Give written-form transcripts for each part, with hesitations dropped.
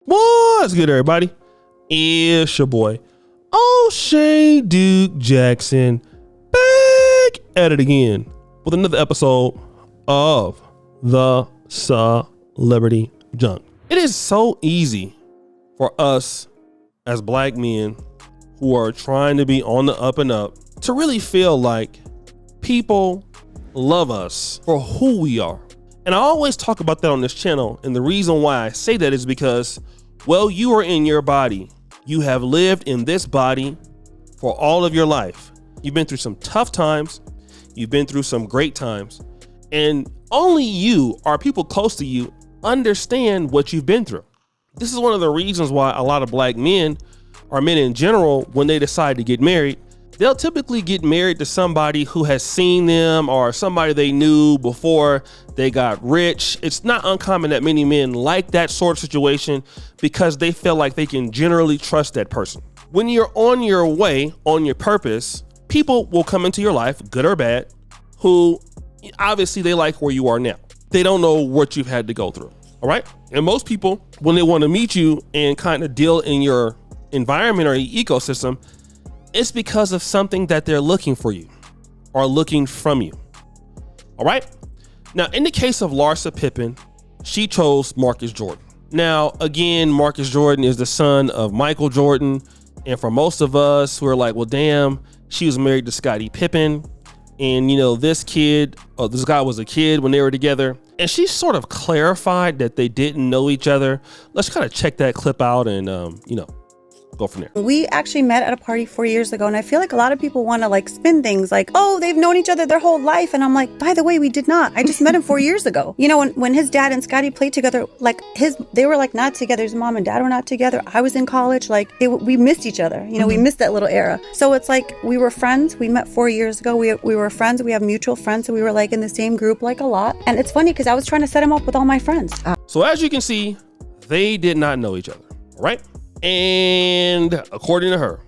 What's good, everybody? It's your boy, O'Shea Duke Jackson, back at it again with another episode of the Celebrity Junk. It is so easy for us as black men who are trying to be on the up and up to really feel like people love us for who we are. And I always talk about that on this channel. And the reason why I say that is because, well, you are in your body. You have lived in this body for all of your life. You've been through some tough times. You've been through some great times. And only you or people close to you understand what you've been through. This is one of the reasons why a lot of black men, or men in general, when they decide to get married, they'll typically get married to somebody who has seen them or somebody they knew before they got rich. It's not uncommon that many men like that sort of situation because they feel like they can generally trust that person. When you're on your way, on your purpose, people will come into your life, good or bad, who obviously they like where you are now. They don't know what you've had to go through, all right? And most people, when they want to meet you and kind of deal in your environment or your ecosystem, it's because of something that they're looking for you or looking from you. All right. Now, in the case of Larsa Pippen, she chose Marcus Jordan. Now, again, Marcus Jordan is the son of Michael Jordan. And for most of us who are like, well, damn, she was married to Scottie Pippen. And, you know, this guy was a kid when they were together. And she sort of clarified that they didn't know each other. Let's kind of check that clip out and, go from there. We actually met at a party 4 years ago, and I feel like a lot of people want to like spin things like, oh, they've known each other their whole life. And I'm like, by the way, we did not. I just met him 4 years ago. You know, when his dad and Scottie played together, like they were like not together. His mom and dad were not together. I was in college. Like we missed each other. You know, we missed that little era. So it's like we were friends. We met 4 years ago. We were friends. We have mutual friends. So we were like in the same group like a lot. And it's funny because I was trying to set him up with all my friends. So as you can see, they did not know each other. All right. And according to her,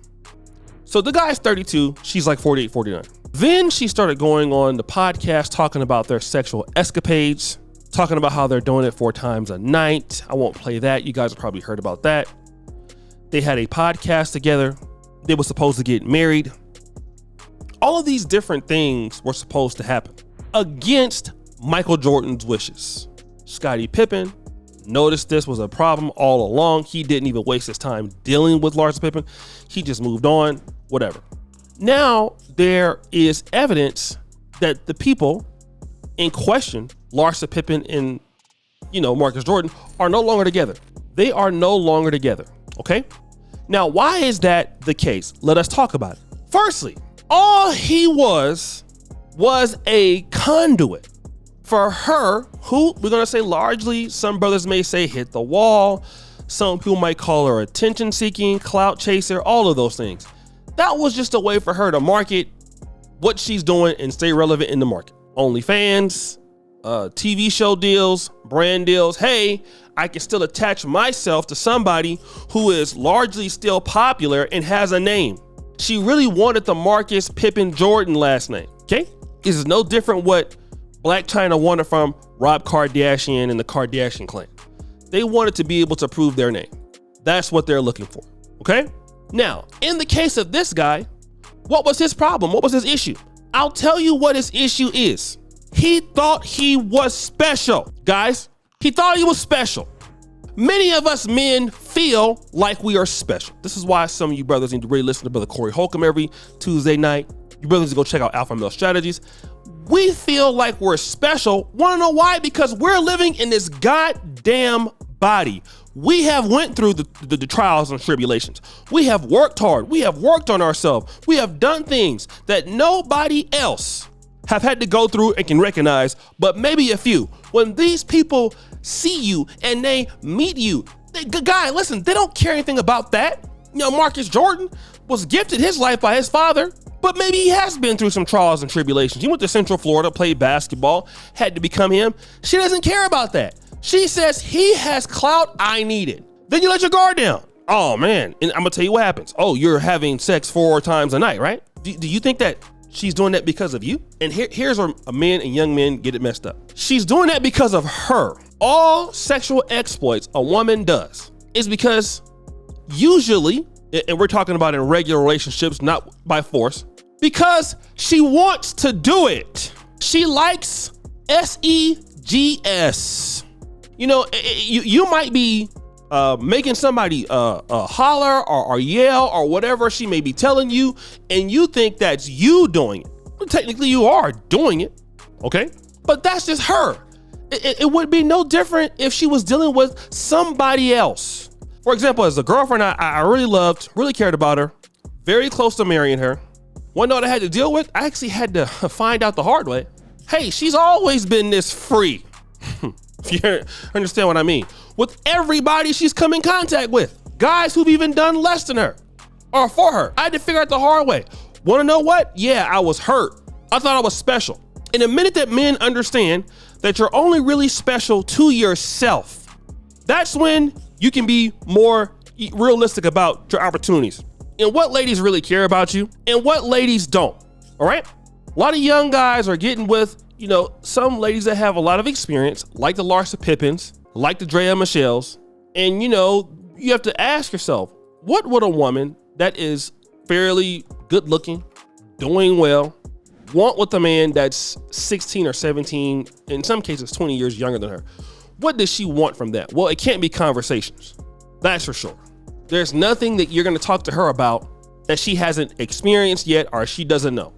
so the guy's 32, she's like 48, 49. Then she started going on the podcast talking about their sexual escapades, talking about how they're doing it 4 times a night. I won't play that. You guys have probably heard about that. They had a podcast together. They were supposed to get married. All of these different things were supposed to happen against Michael Jordan's wishes. Scottie Pippen noticed this was a problem all along. He didn't even waste his time dealing with Larsa Pippen. He just moved on, whatever. Now there is evidence that the people in question, Larsa Pippen and, Marcus Jordan, are no longer together. They are no longer together, okay? Now, why is that the case? Let us talk about it. Firstly, all he was a conduit for her, who we're going to say largely, some brothers may say hit the wall. Some people might call her attention seeking, clout chaser, all of those things. That was just a way for her to market what she's doing and stay relevant in the market. OnlyFans, TV show deals, brand deals. Hey, I can still attach myself to somebody who is largely still popular and has a name. She really wanted the Marcus Pippen Jordan last name. Okay. This is no different what Blac Chyna wanted from Rob Kardashian and the Kardashian clan. They wanted to be able to prove their name. That's what they're looking for, okay? Now, in the case of this guy, what was his problem? What was his issue? I'll tell you what his issue is. He thought he was special. Guys, he thought he was special. Many of us men feel like we are special. This is why some of you brothers need to really listen to Brother Corey Holcomb every Tuesday night. You brothers need to go check out Alpha Male Strategies. We feel like we're special. Want to know why? Because we're living in this goddamn body. We have went through the trials and tribulations. We have worked hard. We have worked on ourselves. We have done things that nobody else have had to go through and can recognize, but maybe a few. When these people see you and they meet you, listen, they don't care anything about that. Marcus Jordan was gifted his life by his father. But maybe he has been through some trials and tribulations. He went to Central Florida, played basketball, had to become him. She doesn't care about that. She says he has clout, I need it. Then you let your guard down. Oh man, and I'm gonna tell you what happens. Oh, you're having sex 4 times a night, right? Do you think that she's doing that because of you? And here's where men and young men get it messed up. She's doing that because of her. All sexual exploits a woman does is because usually, and we're talking about in regular relationships, not by force, because she wants to do it. She likes sex. You know, you might be making somebody holler or yell or whatever she may be telling you, and you think that's you doing it. Well, technically, you are doing it, okay? But that's just her. It would be no different if she was dealing with somebody else. For example, as a girlfriend I really loved, really cared about her, very close to marrying her. One note I had to deal with, I actually had to find out the hard way. Hey, she's always been this free. If you understand what I mean. With everybody she's come in contact with. Guys who've even done less than her or for her. I had to figure out the hard way. Want to know what? Yeah, I was hurt. I thought I was special. In the minute that men understand that you're only really special to yourself, that's when you can be more realistic about your opportunities and what ladies really care about you and what ladies don't. All right. A lot of young guys are getting with, you know, some ladies that have a lot of experience, like the Larsa Pippens, like the Drea Michelles. And, you know, you have to ask yourself, what would a woman that is fairly good looking, doing well, want with a man that's 16 or 17, in some cases 20 years younger than her? What does she want from that? Well, it can't be conversations. That's for sure. There's nothing that you're going to talk to her about that she hasn't experienced yet or she doesn't know.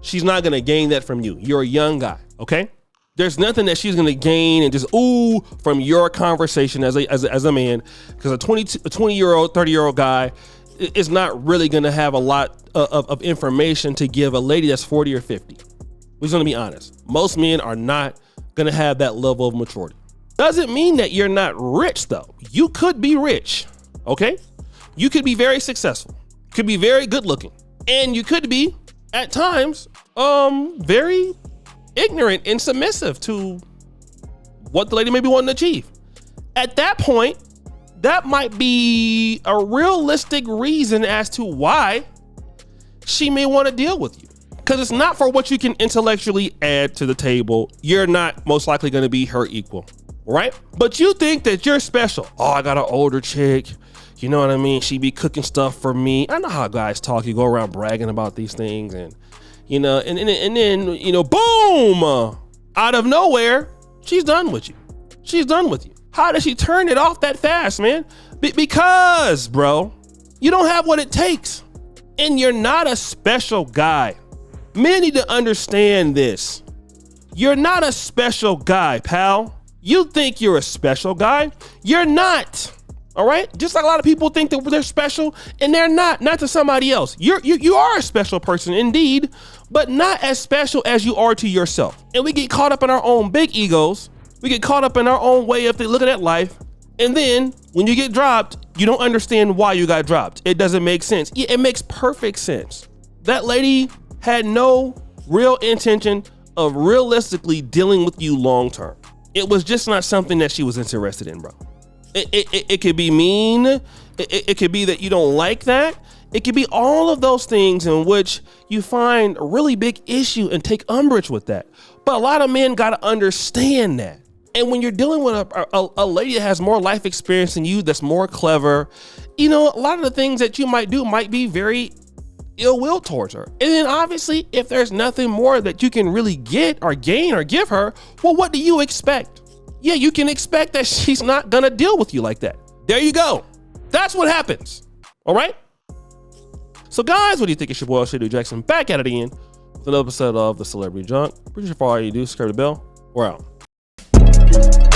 She's not going to gain that from you. You're a young guy, okay? There's nothing that she's going to gain and just from your conversation as a man, because a 20-year-old, 30-year-old guy is not really going to have a lot of information to give a lady that's 40 or 50. We're going to be honest. Most men are not going to have that level of maturity. Doesn't mean that you're not rich, though. You could be rich, okay? You could be very successful, could be very good looking, and you could be, at times, very ignorant and submissive to what the lady may be wanting to achieve. At that point, that might be a realistic reason as to why she may want to deal with you. Because it's not for what you can intellectually add to the table. You're not most likely going to be her equal, right? But you think that you're special. Oh, I got an older chick. You know what I mean? She be cooking stuff for me. I know how guys talk. You go around bragging about these things and, you know, and then, you know, boom, out of nowhere, she's done with you. She's done with you. How does she turn it off that fast, man? Because, bro, you don't have what it takes and you're not a special guy. Men need to understand this. You're not a special guy, pal. You think you're a special guy. You're not. All right. Just like a lot of people think that they're special and they're not to somebody else. You are a special person indeed, but not as special as you are to yourself. And we get caught up in our own big egos. We get caught up in our own way of looking at life. And then when you get dropped, you don't understand why you got dropped. It doesn't make sense. Yeah, it makes perfect sense. That lady had no real intention of realistically dealing with you long term. It was just not something that she was interested in, bro. It could be mean. It could be that you don't like that. It could be all of those things in which you find a really big issue and take umbrage with that. But a lot of men got to understand that. And when you're dealing with a lady that has more life experience than you, that's more clever, you know, a lot of the things that you might do might be very ill will towards her. And then obviously, if there's nothing more that you can really get or gain or give her, well, what do you expect? Yeah, you can expect that she's not gonna deal with you like that. There you go. That's what happens. All right. So guys, what do you think? It's your boy Shady Jackson back at it again with another episode of the Celebrity Junk. Pretty sure for all you do, subscribe to the bell. We're out.